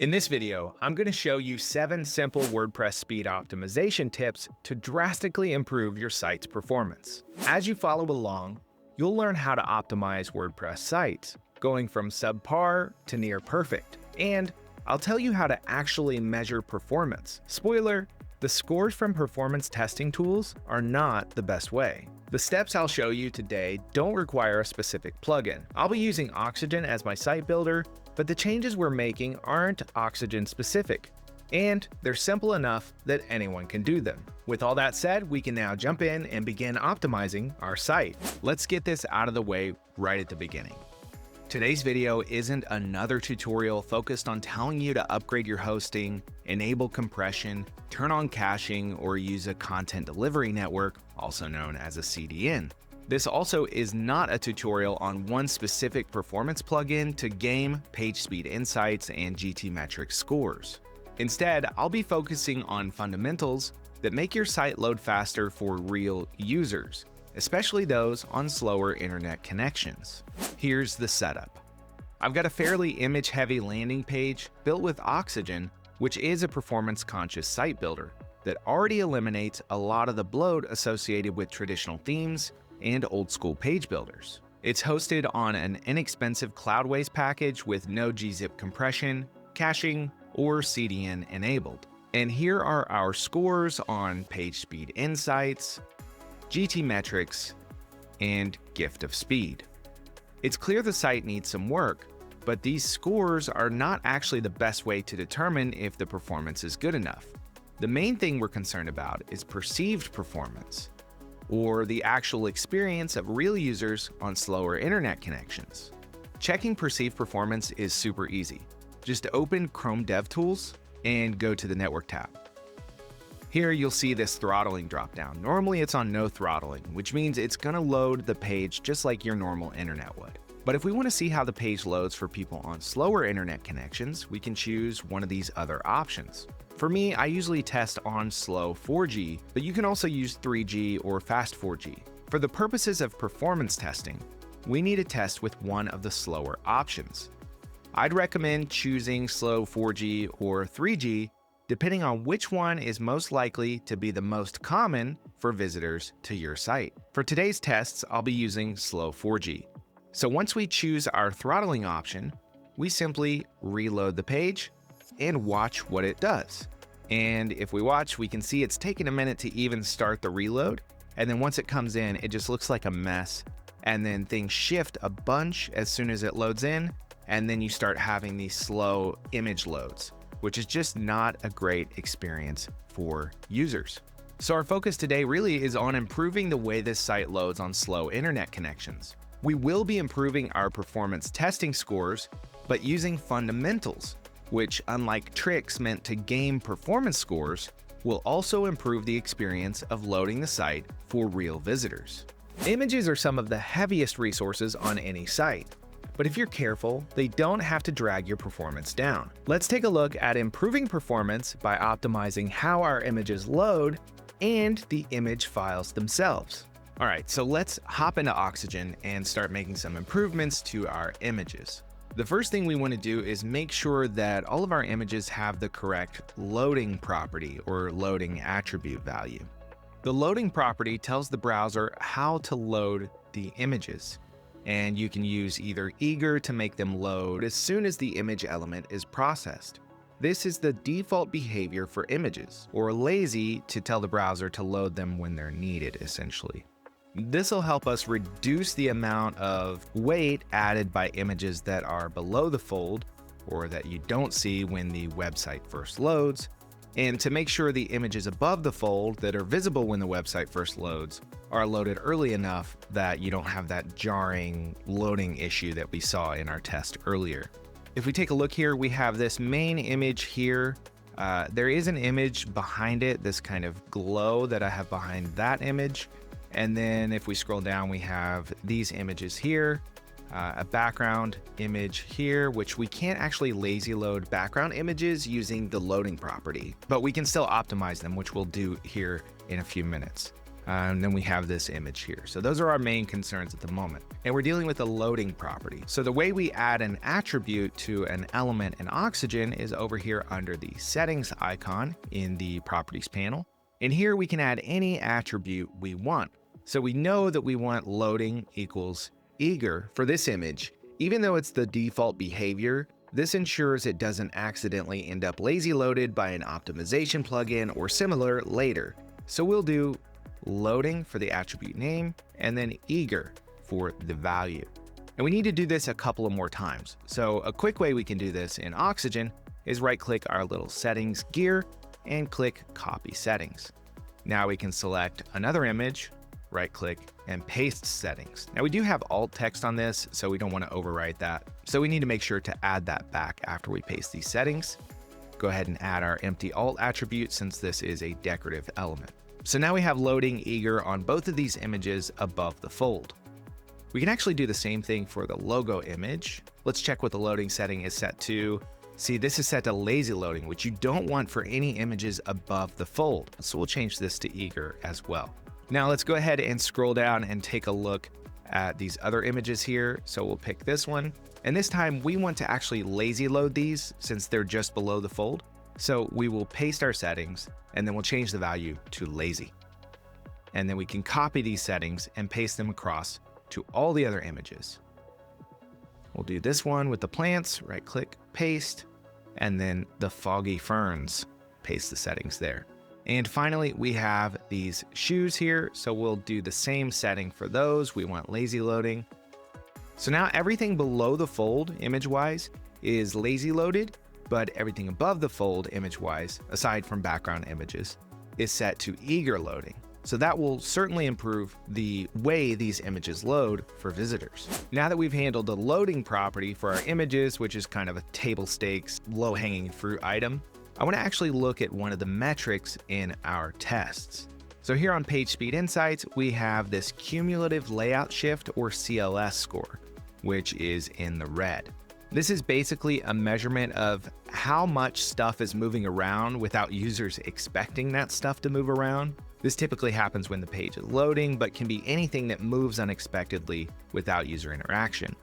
In this video, I'm going to show you 7 simple WordPress speed optimization tips to drastically improve your site's performance. As you follow along, you'll learn how to optimize WordPress sites, going from subpar to near perfect. And I'll tell you how to actually measure performance. Spoiler, the scores from performance testing tools are not the best way. The steps I'll show you today don't require a specific plugin. I'll be using Oxygen as my site builder, but the changes we're making aren't Oxygen specific, and they're simple enough that anyone can do them. With all that said, we can now jump in and begin optimizing our site. Let's get this out of the way right at the beginning. Today's video isn't another tutorial focused on telling you to upgrade your hosting, enable compression, turn on caching, or use a content delivery network, also known as a CDN. This also is not a tutorial on one specific performance plugin to game page speed insights and GTmetrix scores. Instead, I'll be focusing on fundamentals that make your site load faster for real users, especially those on slower internet connections. Here's the setup. I've got a fairly image-heavy landing page built with Oxygen, which is a performance-conscious site builder that already eliminates a lot of the bloat associated with traditional themes and old-school page builders. It's hosted on an inexpensive Cloudways package with no gzip compression, caching, or CDN enabled. And here are our scores on page speed insights, GTmetrix, and gift of speed. It's clear the site needs some work, but these scores are not actually the best way to determine if the performance is good enough. The main thing we're concerned about is perceived performance, or the actual experience of real users on slower internet connections. Checking perceived performance is super easy. Just open Chrome DevTools and go to the Network tab. Here you'll see this throttling dropdown. Normally it's on no throttling, which means it's gonna load the page just like your normal internet would. But if we want to see how the page loads for people on slower internet connections, we can choose one of these other options. For me, I usually test on slow 4G, but you can also use 3G or fast 4G. For the purposes of performance testing, we need to test with one of the slower options. I'd recommend choosing slow 4G or 3G, depending on which one is most likely to be the most common for visitors to your site. For today's tests, I'll be using slow 4G. So once we choose our throttling option, we simply reload the page and watch what it does. And if we watch, we can see it's taking a minute to even start the reload. And then once it comes in, it just looks like a mess. And then things shift a bunch as soon as it loads in. And then you start having these slow image loads, which is just not a great experience for users. So our focus today really is on improving the way this site loads on slow internet connections. We will be improving our performance testing scores, but using fundamentals, which, unlike tricks meant to game performance scores, will also improve the experience of loading the site for real visitors. Images are some of the heaviest resources on any site, but if you're careful, they don't have to drag your performance down. Let's take a look at improving performance by optimizing how our images load and the image files themselves. All right, so let's hop into Oxygen and start making some improvements to our images. The first thing we want to do is make sure that all of our images have the correct loading property or loading attribute value. The loading property tells the browser how to load the images, and you can use either eager to make them load as soon as the image element is processed. This is the default behavior for images, or lazy to tell the browser to load them when they're needed, essentially. This will help us reduce the amount of weight added by images that are below the fold or that you don't see when the website first loads, and to make sure the images above the fold that are visible when the website first loads are loaded early enough that you don't have that jarring loading issue that we saw in our test earlier. If we take a look here, we have this main image here. There is an image behind it, this kind of glow that I have behind that image. And then if we scroll down, we have these images here, a background image here, which we can't actually lazy load background images using the loading property, but we can still optimize them, which we'll do here in a few minutes. And then we have this image here. So those are our main concerns at the moment. And we're dealing with the loading property. So the way we add an attribute to an element in Oxygen is over here under the settings icon in the properties panel. And here we can add any attribute we want. So we know that we want loading equals eager for this image. Even though it's the default behavior, this ensures it doesn't accidentally end up lazy loaded by an optimization plugin or similar later. So we'll do loading for the attribute name and then eager for the value. And we need to do this a couple of more times. So a quick way we can do this in Oxygen is right-click our little settings gear and click copy settings. Now we can select another image, right-click and paste settings. Now we do have alt text on this, so we don't want to overwrite that. So we need to make sure to add that back after we paste these settings. Go ahead and add our empty alt attribute since this is a decorative element. So now we have loading eager on both of these images above the fold. We can actually do the same thing for the logo image. Let's check what the loading setting is set to. See, this is set to lazy loading, which you don't want for any images above the fold. So we'll change this to eager as well. Now let's go ahead and scroll down and take a look at these other images here. So we'll pick this one. And this time we want to actually lazy load these since they're just below the fold. So we will paste our settings and then we'll change the value to lazy. And then we can copy these settings and paste them across to all the other images. We'll do this one with the plants, right click, paste, and then the foggy ferns, paste the settings there. And finally, we have these shoes here. So we'll do the same setting for those. We want lazy loading. So now everything below the fold image-wise is lazy loaded, but everything above the fold image-wise, aside from background images, is set to eager loading. So that will certainly improve the way these images load for visitors. Now that we've handled the loading property for our images, which is kind of a table stakes, low-hanging fruit item, I want to actually look at one of the metrics in our tests. So here on Page Speed Insights, we have this cumulative layout shift or CLS score, which is in the red. This is basically a measurement of how much stuff is moving around without users expecting that stuff to move around. This typically happens when the page is loading, but can be anything that moves unexpectedly without user interaction.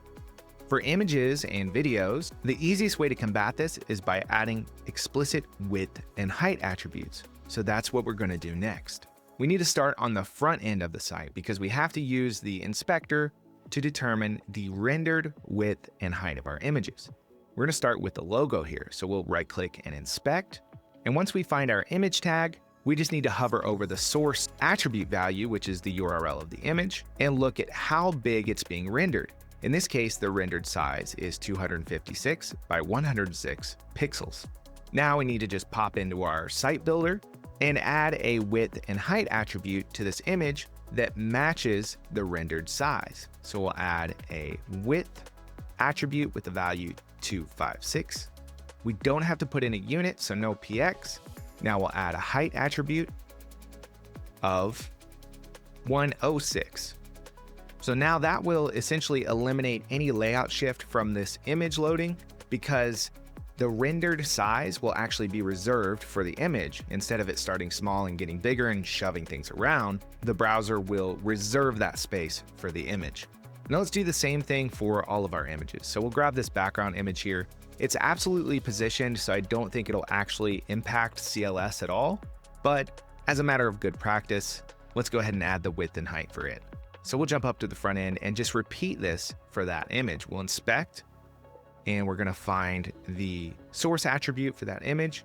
For images and videos, the easiest way to combat this is by adding explicit width and height attributes. So that's what we're going to do next. We need to start on the front end of the site because we have to use the inspector to determine the rendered width and height of our images. We're going to start with the logo here. So we'll right click and inspect. And once we find our image tag, we just need to hover over the source attribute value, which is the URL of the image, and look at how big it's being rendered. In this case, the rendered size is 256 by 106 pixels. Now we need to just pop into our site builder and add a width and height attribute to this image that matches the rendered size. So we'll add a width attribute with the value 256. We don't have to put in a unit, so no px. Now we'll add a height attribute of 106. So now that will essentially eliminate any layout shift from this image loading because the rendered size will actually be reserved for the image. Instead of it starting small and getting bigger and shoving things around, the browser will reserve that space for the image. Now let's do the same thing for all of our images. So we'll grab this background image here. It's absolutely positioned, so I don't think it'll actually impact CLS at all. But as a matter of good practice, let's go ahead and add the width and height for it. So we'll jump up to the front end and just repeat this for that image. We'll inspect, and we're going to find the source attribute for that image.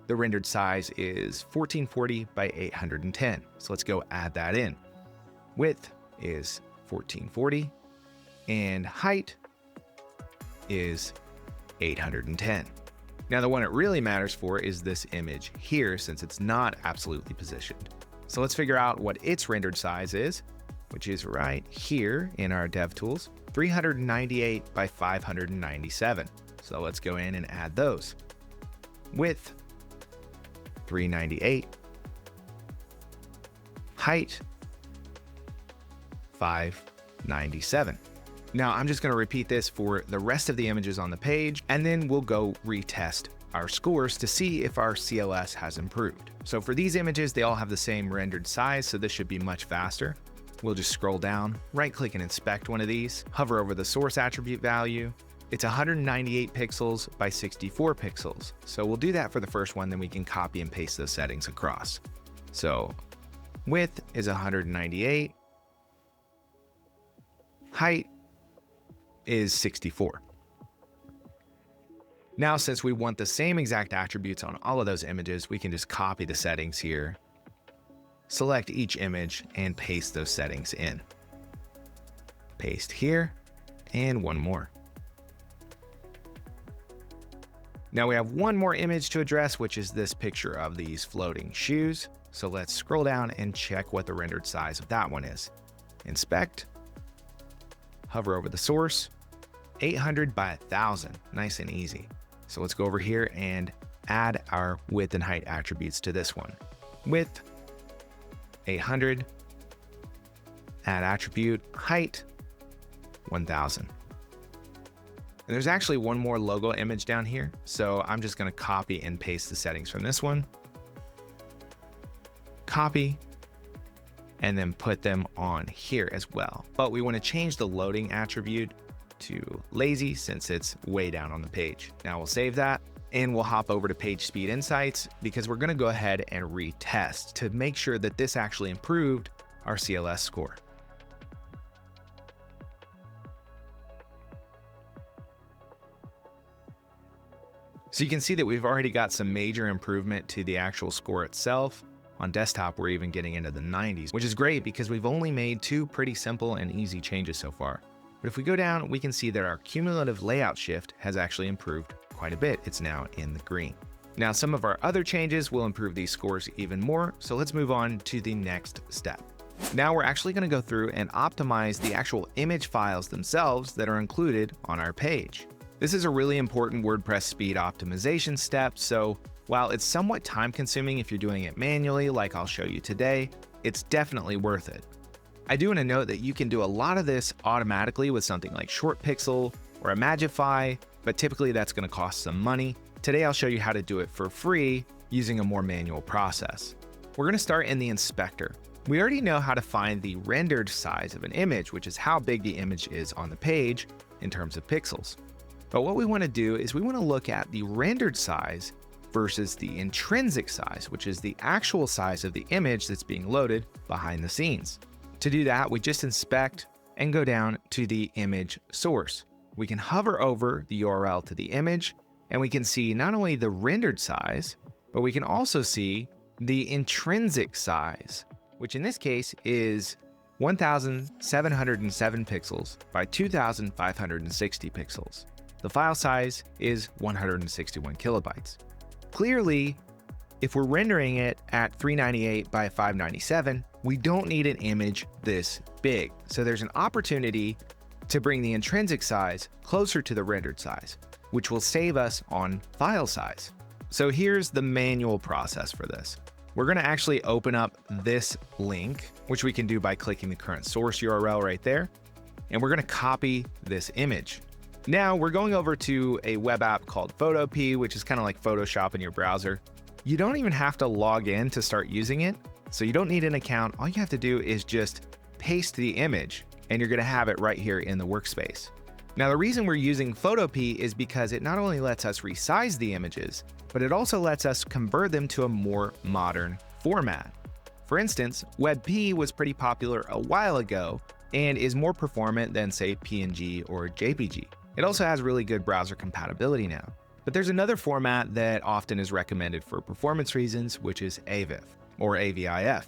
The rendered size is 1440 by 810. So let's go add that in. Width is 1440 and height is 810. Now the one it really matters for is this image here since it's not absolutely positioned. So let's figure out what its rendered size is, which is right here in our DevTools, 398 by 597. So let's go in and add those. Width, 398. Height, 597. Now I'm just going to repeat this for the rest of the images on the page, and then we'll go retest our scores to see if our CLS has improved. So for these images, they all have the same rendered size, so this should be much faster. We'll just scroll down, right-click and inspect one of these, hover over the source attribute value. It's 198 pixels by 64 pixels. So we'll do that for the first one, then we can copy and paste those settings across. So width is 198. Height is 64. Now, since we want the same exact attributes on all of those images, we can just copy the settings here, select each image, and paste those settings in. Paste here, and one more. Now we have one more image to address, which is this picture of these floating shoes. So let's scroll down and check what the rendered size of that one is. Inspect, hover over the source, 800 by 1000, nice and easy. So let's go over here and add our width and height attributes to this one. Width, 800, add attribute, height, 1000. And there's actually one more logo image down here, so I'm just gonna copy and paste the settings from this one. Copy, and then put them on here as well. But we wanna change the loading attribute to lazy since it's way down on the page. Now we'll save that and we'll hop over to Page Speed Insights because we're gonna go ahead and retest to make sure that this actually improved our CLS score. So you can see that we've already got some major improvement to the actual score itself. On desktop, we're even getting into the 90s, which is great because we've only made two pretty simple and easy changes so far. But if we go down, we can see that our cumulative layout shift has actually improved quite a bit. It's now in the green. Now, some of our other changes will improve these scores even more, so let's move on to the next step. Now we're actually going to go through and optimize the actual image files themselves that are included on our page. This is a really important WordPress speed optimization step, so while it's somewhat time-consuming if you're doing it manually like I'll show you today, it's definitely worth it. I do want to note that you can do a lot of this automatically with something like ShortPixel or Imagify, but typically that's going to cost some money. Today I'll show you how to do it for free using a more manual process. We're going to start in the inspector. We already know how to find the rendered size of an image, which is how big the image is on the page in terms of pixels. But what we want to do is we want to look at the rendered size versus the intrinsic size, which is the actual size of the image that's being loaded behind the scenes. To do that, we just inspect and go down to the image source. We can hover over the URL to the image, and we can see not only the rendered size, but we can also see the intrinsic size, which in this case is 1,707 pixels by 2,560 pixels. The file size is 161 kilobytes. Clearly, if we're rendering it at 398 by 597, we don't need an image this big. So there's an opportunity to bring the intrinsic size closer to the rendered size, which will save us on file size. So here's the manual process for this. We're going to actually open up this link, which we can do by clicking the current source URL right there. And we're going to copy this image. Now we're going over to a web app called Photopea, which is kind of like Photoshop in your browser. You don't even have to log in to start using it. So you don't need an account. All you have to do is just paste the image and you're going to have it right here in the workspace. Now, the reason we're using Photopea is because it not only lets us resize the images, but it also lets us convert them to a more modern format. For instance, WebP was pretty popular a while ago and is more performant than, say, PNG or JPG. It also has really good browser compatibility now. But there's another format that often is recommended for performance reasons, which is AVIF or AVIF.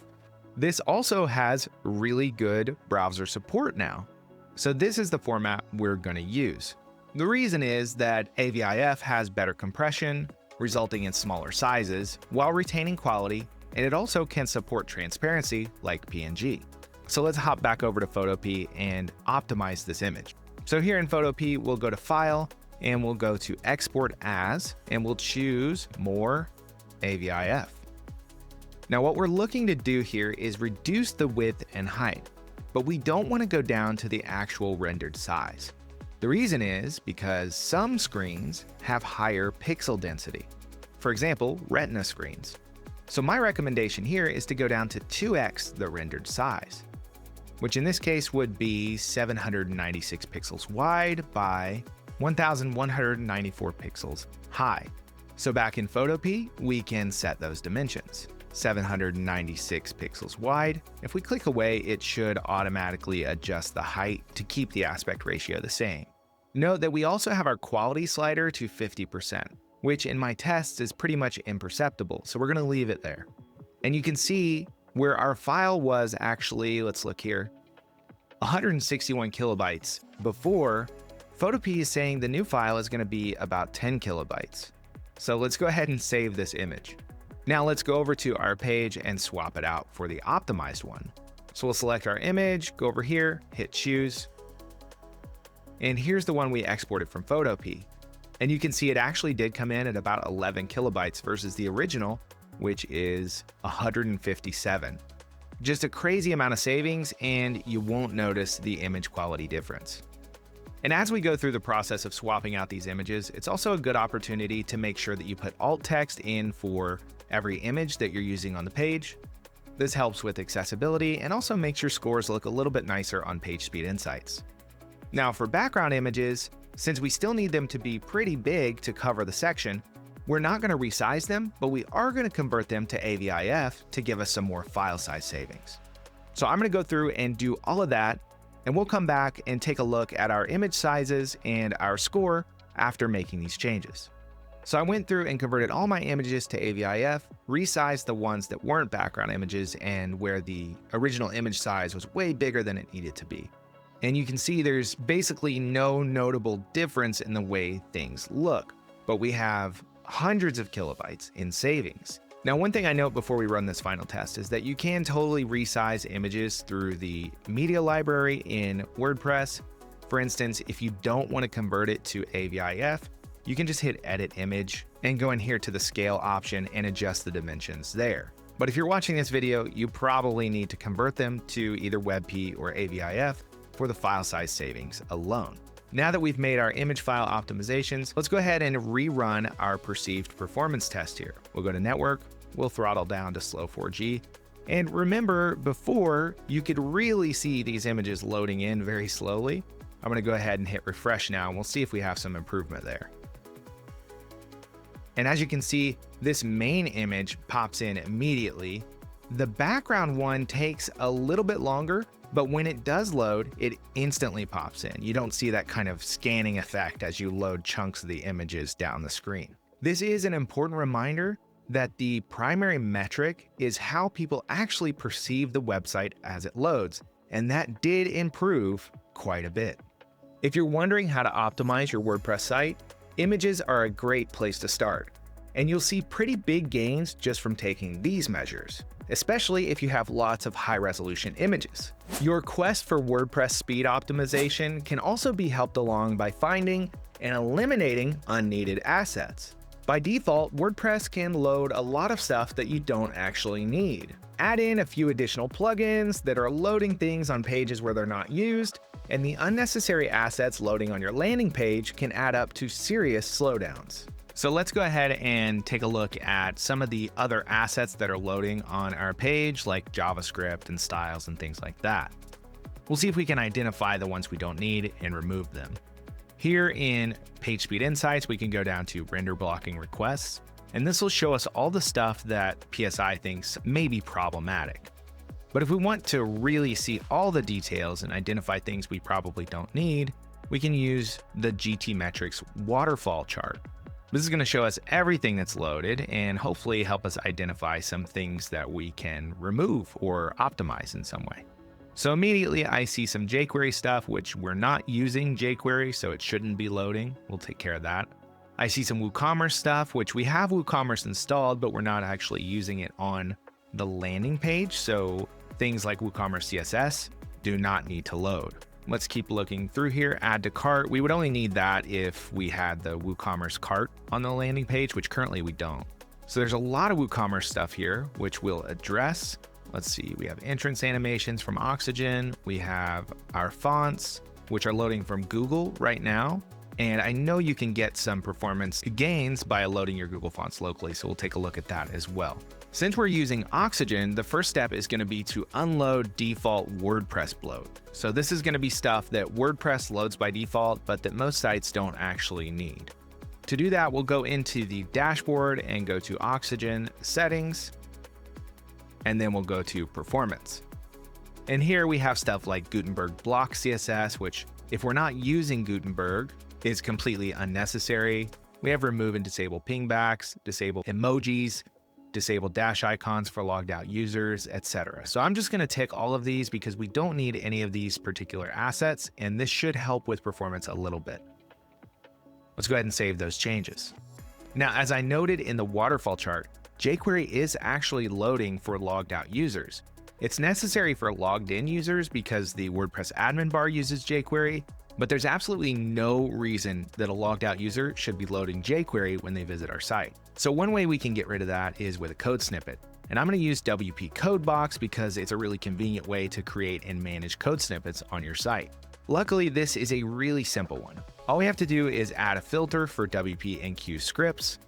This also has really good browser support now. So this is the format we're going to use. The reason is that AVIF has better compression, resulting in smaller sizes while retaining quality, and it also can support transparency like PNG. So let's hop back over to Photopea and optimize this image. So here in Photopea, we'll go to File and we'll go to Export As and we'll choose More AVIF. Now what we're looking to do here is reduce the width and height, but we don't want to go down to the actual rendered size. The reason is because some screens have higher pixel density. for example, Retina screens. So my recommendation here is to go down to 2x the rendered size, which in this case would be 796 pixels wide by 1194 pixels high. So back in Photopea, we can set those dimensions. 796 pixels wide. If we click away, it should automatically adjust the height to keep the aspect ratio the same. Note that we also have our quality slider to 50%, which in my tests is pretty much imperceptible, so we're gonna leave it there. And you can see where our file was actually, let's look here, 161 kilobytes before. Photopea is saying the new file is gonna be about 10 kilobytes. So let's go ahead and save this image. Now let's go over to our page and swap it out for the optimized one. So we'll select our image, go over here, hit choose. And here's the one we exported from Photopea. And you can see it actually did come in at about 11 kilobytes versus the original, which is 157. Just a crazy amount of savings, and you won't notice the image quality difference. And as we go through the process of swapping out these images, it's also a good opportunity to make sure that you put alt text in for every image that you're using on the page. This helps with accessibility and also makes your scores look a little bit nicer on PageSpeed Insights. Now for background images, since we still need them to be pretty big to cover the section, we're not going to resize them, but we are going to convert them to AVIF to give us some more file size savings. So I'm going to go through and do all of that, and we'll come back and take a look at our image sizes and our score after making these changes. So I went through and converted all my images to AVIF, resized the ones that weren't background images and where the original image size was way bigger than it needed to be. And you can see there's basically no notable difference in the way things look, but we have hundreds of kilobytes in savings. Now, one thing I note before we run this final test is that you can totally resize images through the media library in WordPress. For instance, if you don't want to convert it to AVIF, you can just hit edit image and go in here to the scale option and adjust the dimensions there. But if you're watching this video, you probably need to convert them to either WebP or AVIF for the file size savings alone. Now that we've made our image file optimizations, let's go ahead and rerun our perceived performance test here. We'll go to network, we'll throttle down to slow 4G. And remember, before you could really see these images loading in very slowly. I'm gonna go ahead and hit refresh now, and we'll see if we have some improvement there. And as you can see, this main image pops in immediately. The background one takes a little bit longer, but when it does load, it instantly pops in. You don't see that kind of scanning effect as you load chunks of the images down the screen. This is an important reminder that the primary metric is how people actually perceive the website as it loads, and that did improve quite a bit. If you're wondering how to optimize your WordPress site, images are a great place to start, and you'll see pretty big gains just from taking these measures, especially if you have lots of high-resolution images. Your quest for WordPress speed optimization can also be helped along by finding and eliminating unneeded assets. By default, WordPress can load a lot of stuff that you don't actually need. Add in a few additional plugins that are loading things on pages where they're not used, and the unnecessary assets loading on your landing page can add up to serious slowdowns. So let's go ahead and take a look at some of the other assets that are loading on our page, like JavaScript and styles and things like that. We'll see if we can identify the ones we don't need and remove them. Here in PageSpeed Insights, we can go down to render blocking requests, and this will show us all the stuff that PSI thinks may be problematic. But if we want to really see all the details and identify things we probably don't need, we can use the GTmetrix waterfall chart. This is going to show us everything that's loaded and hopefully help us identify some things that we can remove or optimize in some way. So immediately I see some jQuery stuff, which we're not using jQuery, so it shouldn't be loading. We'll take care of that. I see some WooCommerce stuff, which we have WooCommerce installed, but we're not actually using it on the landing page. So things like WooCommerce CSS do not need to load. Let's keep looking through here. Add to cart. We would only need that if we had the WooCommerce cart on the landing page, which currently we don't. So there's a lot of WooCommerce stuff here, which we'll address. Let's see, we have entrance animations from Oxygen. We have our fonts, which are loading from Google right now. And I know you can get some performance gains by loading your Google Fonts locally, so we'll take a look at that as well. Since we're using Oxygen, the first step is going to be to unload default WordPress bloat. So this is going to be stuff that WordPress loads by default, but that most sites don't actually need. To do that, we'll go into the dashboard and go to Oxygen Settings, and then we'll go to Performance. And here we have stuff like Gutenberg block CSS, which if we're not using Gutenberg, is completely unnecessary. We have remove and disable pingbacks, disable emojis, disable dash icons for logged out users, etc. So I'm just going to tick all of these because we don't need any of these particular assets, and this should help with performance a little bit. Let's go ahead and save those changes. Now, as I noted in the waterfall chart, jQuery is actually loading for logged out users. It's necessary for logged in users because the WordPress admin bar uses jQuery, but there's absolutely no reason that a logged out user should be loading jQuery when they visit our site. So one way we can get rid of that is with a code snippet. And I'm going to use WP Codebox because it's a really convenient way to create and manage code snippets on your site. Luckily, this is a really simple one. All we have to do is add a filter for WP Enqueue scripts,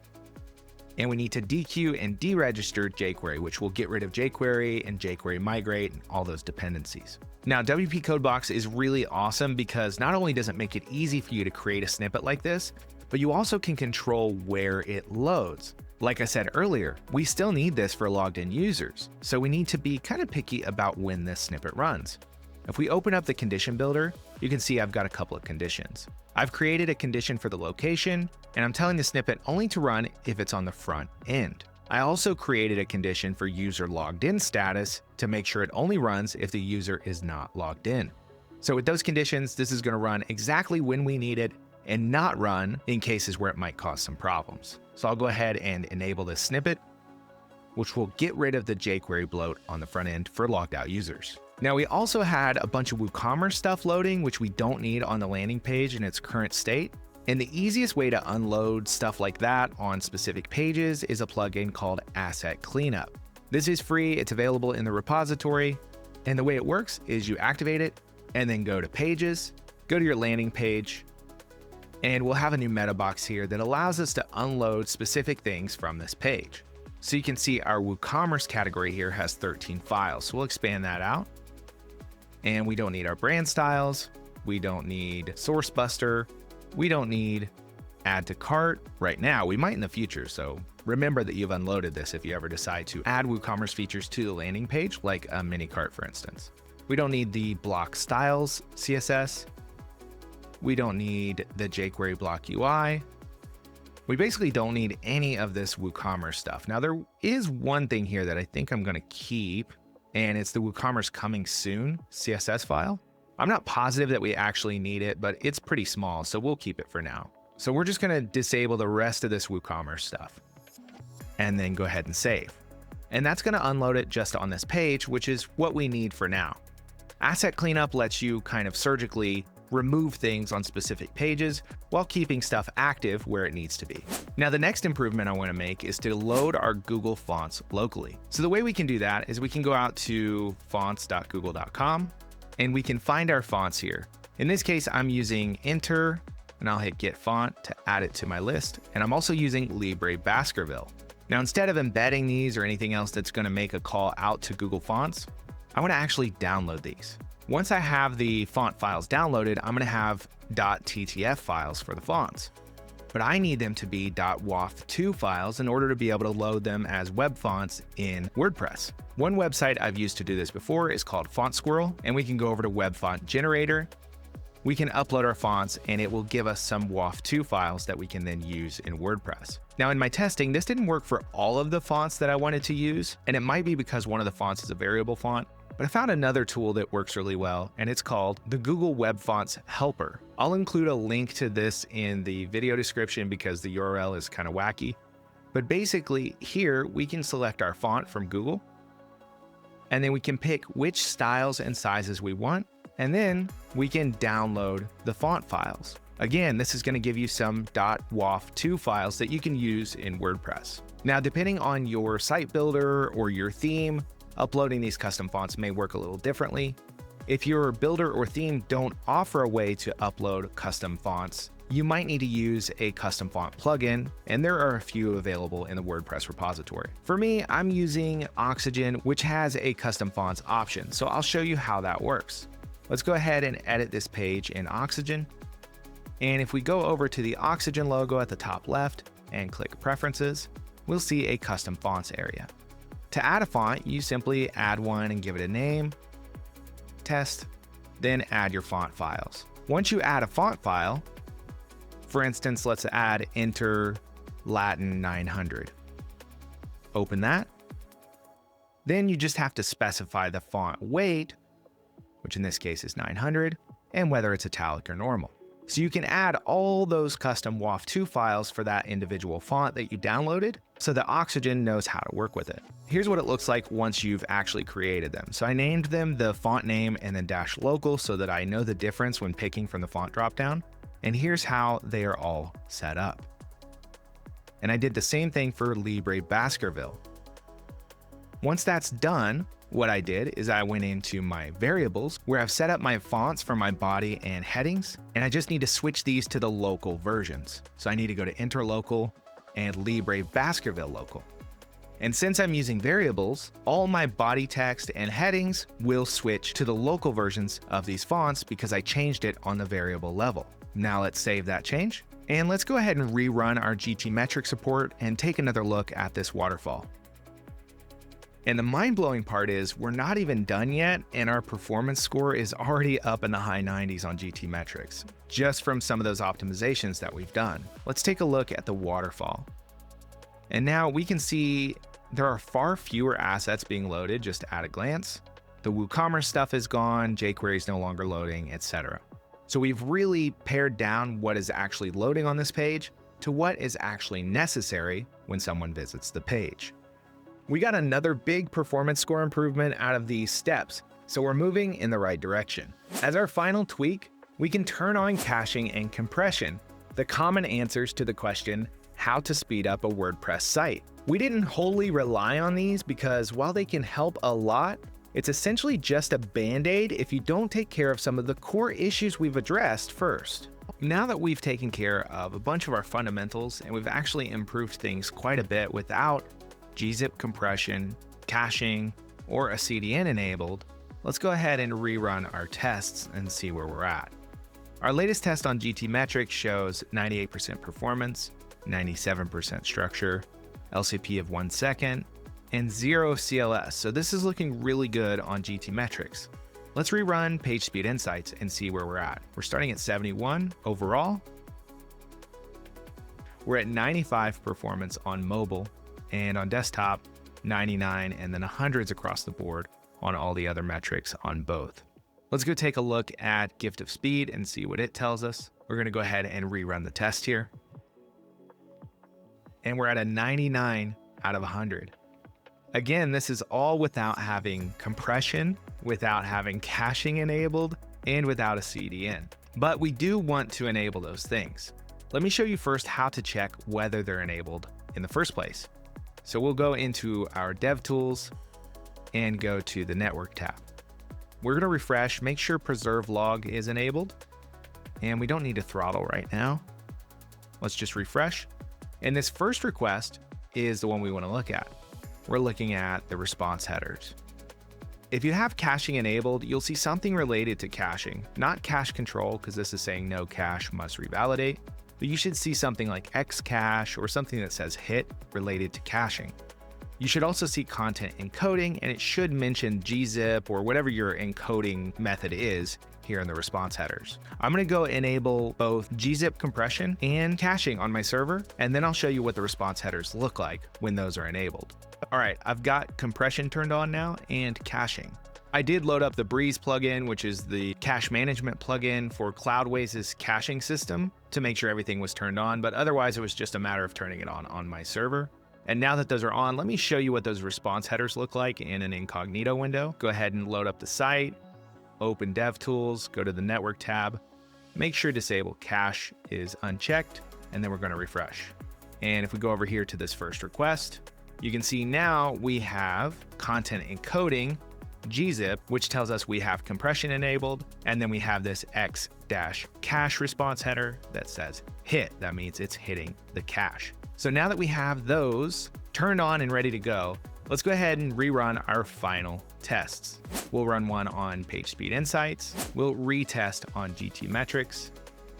and we need to dequeue and deregister jQuery, which will get rid of jQuery and jQuery migrate and all those dependencies. Now, WP Codebox is really awesome because not only does it make it easy for you to create a snippet like this, but you also can control where it loads. Like I said earlier, we still need this for logged in users, so we need to be kind of picky about when this snippet runs. If we open up the condition builder, you can see I've got a couple of conditions. I've created a condition for the location, and I'm telling the snippet only to run if it's on the front end. I also created a condition for user logged in status to make sure it only runs if the user is not logged in. So with those conditions, this is going to run exactly when we need it and not run in cases where it might cause some problems. So I'll go ahead and enable this snippet, which will get rid of the jQuery bloat on the front end for logged out users. Now, we also had a bunch of WooCommerce stuff loading, which we don't need on the landing page in its current state. And the easiest way to unload stuff like that on specific pages is a plugin called Asset Cleanup. This is free, it's available in the repository, and the way it works is you activate it and then go to Pages, go to your landing page, and we'll have a new meta box here that allows us to unload specific things from this page. So you can see our WooCommerce category here has 13 files, so we'll expand that out. And we don't need our brand styles, we don't need Source Buster, we don't need add to cart right now. We might in the future, so remember that you've unloaded this if you ever decide to add WooCommerce features to the landing page, like a mini cart, for instance. We don't need the block styles CSS. We don't need the jQuery block UI. We basically don't need any of this WooCommerce stuff. Now, there is one thing here that I think I'm going to keep, and it's the WooCommerce coming soon CSS file. I'm not positive that we actually need it, but it's pretty small, so we'll keep it for now. So we're just going to disable the rest of this WooCommerce stuff and then go ahead and save. And that's going to unload it just on this page, which is what we need for now. Asset Cleanup lets you kind of surgically remove things on specific pages while keeping stuff active where it needs to be. Now, the next improvement I want to make is to load our Google fonts locally. So the way we can do that is we can go out to fonts.google.com and we can find our fonts here. In this case, I'm using Enter, and I'll hit Get Font to add it to my list. And I'm also using Libre Baskerville. Now, instead of embedding these or anything else that's going to make a call out to Google Fonts, I want to actually download these. Once I have the font files downloaded, I'm going to have .ttf files for the fonts. But I need them to be .waft2 files in order to be able to load them as web fonts in WordPress. One website I've used to do this before is called Font Squirrel, and we can go over to Web Font Generator. We can upload our fonts and it will give us some WAF2 files that we can then use in WordPress. Now, in my testing, this didn't work for all of the fonts that I wanted to use, and it might be because one of the fonts is a variable font, but I found another tool that works really well, and it's called the Google Web Fonts Helper. I'll include a link to this in the video description because the URL is kind of wacky. But basically here we can select our font from Google, and then we can pick which styles and sizes we want, and then we can download the font files. Again, this is going to give you some .waft2 files that you can use in WordPress. Now, depending on your site builder or your theme, uploading these custom fonts may work a little differently. If your builder or theme don't offer a way to upload custom fonts, you might need to use a custom font plugin, and there are a few available in the WordPress repository. For me, I'm using Oxygen, which has a custom fonts option, so I'll show you how that works. Let's go ahead and edit this page in Oxygen. And if we go over to the Oxygen logo at the top left and click Preferences, we'll see a custom fonts area. To add a font, you simply add one and give it a name, test, then add your font files. Once you add a font file, for instance, let's add Enter Latin 900. Open that. Then you just have to specify the font weight, which in this case is 900, and whether it's italic or normal. So you can add all those custom WAF2 files for that individual font that you downloaded so that Oxygen knows how to work with it. Here's what it looks like once you've actually created them. So I named them the font name and then -local so that I know the difference when picking from the font dropdown. And here's how they are all set up. And I did the same thing for Libre Baskerville. Once that's done, what I did is I went into my variables where I've set up my fonts for my body and headings, and I just need to switch these to the local versions. So I need to go to Enter Local and Libre Baskerville Local. And since I'm using variables, all my body text and headings will switch to the local versions of these fonts because I changed it on the variable level. Now let's save that change, and let's go ahead and rerun our GTmetrix report and take another look at this waterfall. And the mind-blowing part is we're not even done yet, and our performance score is already up in the high 90s on GTmetrix, just from some of those optimizations that we've done. Let's take a look at the waterfall. And now we can see there are far fewer assets being loaded just at a glance. The WooCommerce stuff is gone, jQuery is no longer loading, etc. So we've really pared down what is actually loading on this page to what is actually necessary when someone visits the page. We got another big performance score improvement out of these steps, so we're moving in the right direction. As our final tweak, we can turn on caching and compression, the common answers to the question, how to speed up a WordPress site. We didn't wholly rely on these because while they can help a lot, it's essentially just a band-aid if you don't take care of some of the core issues we've addressed first. Now that we've taken care of a bunch of our fundamentals and we've actually improved things quite a bit without gzip compression, caching, or a CDN enabled, let's go ahead and rerun our tests and see where we're at. Our latest test on GTmetrix shows 98% performance, 97% structure, LCP of 1 second, and 0 CLS, so this is looking really good on GTmetrix. Let's rerun PageSpeed Insights and see where we're at. We're starting at 71 overall. We're at 95 performance on mobile, and on desktop, 99, and then 100s across the board on all the other metrics on both. Let's go take a look at Gift of Speed and see what it tells us. We're gonna go ahead and rerun the test here. And we're at a 99 out of 100. Again, this is all without having compression, without having caching enabled, and without a CDN. But we do want to enable those things. Let me show you first how to check whether they're enabled in the first place. So we'll go into our DevTools and go to the Network tab. We're gonna refresh, make sure Preserve Log is enabled, and we don't need to throttle right now. Let's just refresh. And this first request is the one we wanna look at. We're looking at the response headers. If you have caching enabled, you'll see something related to caching, not cache control, because this is saying no cache must revalidate, but you should see something like Xcache or something that says hit related to caching. You should also see content encoding, and it should mention gzip or whatever your encoding method is here in the response headers. I'm gonna go enable both gzip compression and caching on my server, and then I'll show you what the response headers look like when those are enabled. All right, I've got compression turned on now and caching. I did load up the Breeze plugin, which is the cache management plugin for Cloudways' caching system, to make sure everything was turned on, but otherwise it was just a matter of turning it on my server. And now that those are on, let me show you what those response headers look like in an incognito window. Go ahead and load up the site, open DevTools, go to the Network tab, make sure Disable Cache is unchecked, and then we're gonna refresh. And if we go over here to this first request, you can see now we have content encoding gzip, which tells us we have compression enabled. And then we have this x-cache response header that says hit. That means it's hitting the cache. So now that we have those turned on and ready to go, let's go ahead and rerun our final tests. We'll run one on PageSpeed Insights, we'll retest on GTmetrix,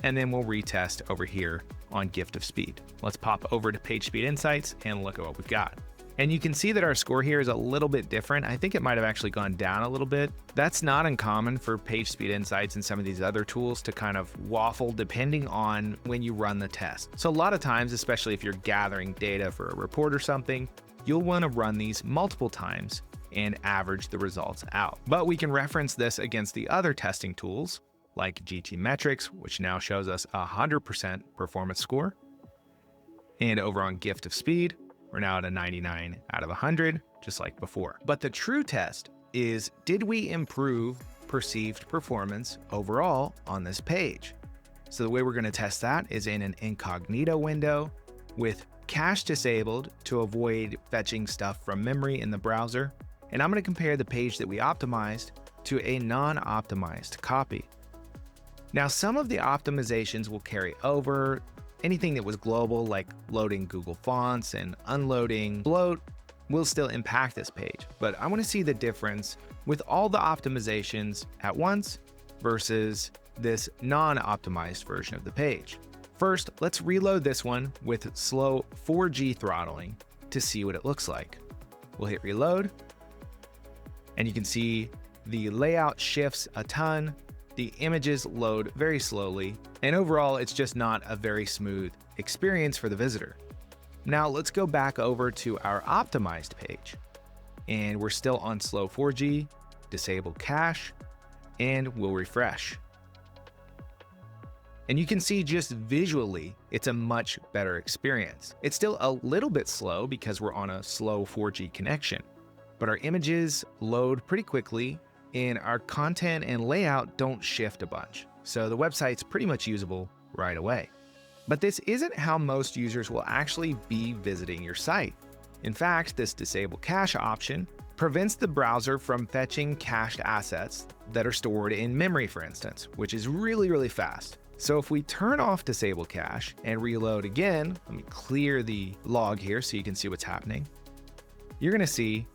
and then we'll retest over here on Gift of Speed. Let's pop over to PageSpeed Insights and look at what we've got. And you can see that our score here is a little bit different. I think it might have actually gone down a little bit. That's not uncommon for PageSpeed Insights and some of these other tools to kind of waffle depending on when you run the test. So a lot of times, especially if you're gathering data for a report or something, you'll want to run these multiple times and average the results out. But we can reference this against the other testing tools like GTmetrix, which now shows us a 100% performance score. And over on Gift of Speed, we're now at a 99 out of 100, just like before. But the true test is, did we improve perceived performance overall on this page? So the way we're going to test that is in an incognito window with cache disabled to avoid fetching stuff from memory in the browser. And I'm going to compare the page that we optimized to a non-optimized copy. Now, some of the optimizations will carry over. Anything that was global, like loading Google fonts and unloading bloat, will still impact this page. But I want to see the difference with all the optimizations at once versus this non-optimized version of the page. First, let's reload this one with slow 4G throttling to see what it looks like. We'll hit reload, and you can see the layout shifts a ton. The images load very slowly, and overall, it's just not a very smooth experience for the visitor. Now let's go back over to our optimized page, and we're still on slow 4G, disable cache, and we'll refresh. And you can see just visually, it's a much better experience. It's still a little bit slow because we're on a slow 4G connection, but our images load pretty quickly, and our content and layout don't shift a bunch. So the website's pretty much usable right away. But this isn't how most users will actually be visiting your site. In fact, this disable cache option prevents the browser from fetching cached assets that are stored in memory, for instance, which is really fast. So if we turn off disable cache and reload again, let me clear the log here so you can see what's happening. You're gonna see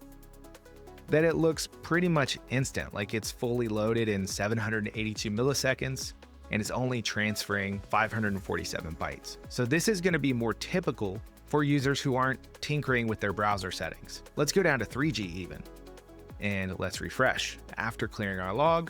that it looks pretty much instant, like it's fully loaded in 782 milliseconds, and it's only transferring 547 bytes. So this is gonna be more typical for users who aren't tinkering with their browser settings. Let's go down to 3G even, and let's refresh after clearing our log.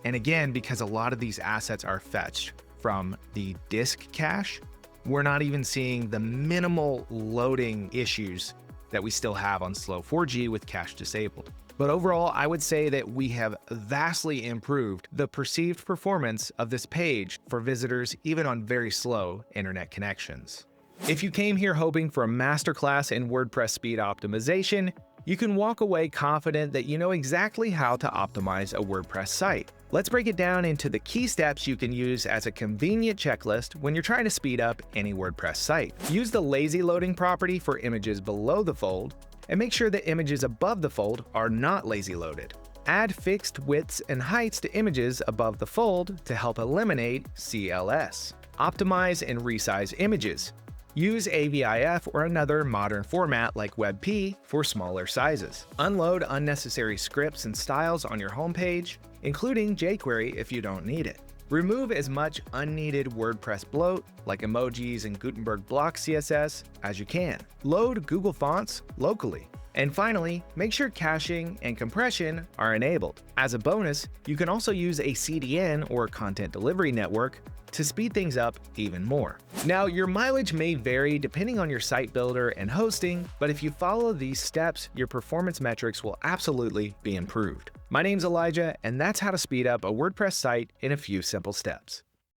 And again, because a lot of these assets are fetched from the disk cache, we're not even seeing the minimal loading issues that we still have on slow 4G with cache disabled. But overall, I would say that we have vastly improved the perceived performance of this page for visitors, even on very slow internet connections. If you came here hoping for a masterclass in WordPress speed optimization, you can walk away confident that you know exactly how to optimize a WordPress site. Let's break it down into the key steps you can use as a convenient checklist when you're trying to speed up any WordPress site. Use the lazy loading property for images below the fold, and make sure the images above the fold are not lazy loaded. Add fixed widths and heights to images above the fold to help eliminate CLS. Optimize and resize images. Use AVIF or another modern format like WebP for smaller sizes. Unload unnecessary scripts and styles on your homepage, including jQuery if you don't need it. Remove as much unneeded WordPress bloat, like emojis and Gutenberg block CSS, as you can. Load Google Fonts locally. And finally, make sure caching and compression are enabled. As a bonus, you can also use a CDN or content delivery network to speed things up even more. Now, your mileage may vary depending on your site builder and hosting, but if you follow these steps, your performance metrics will absolutely be improved. My name's Elijah, and that's how to speed up a WordPress site in a few simple steps.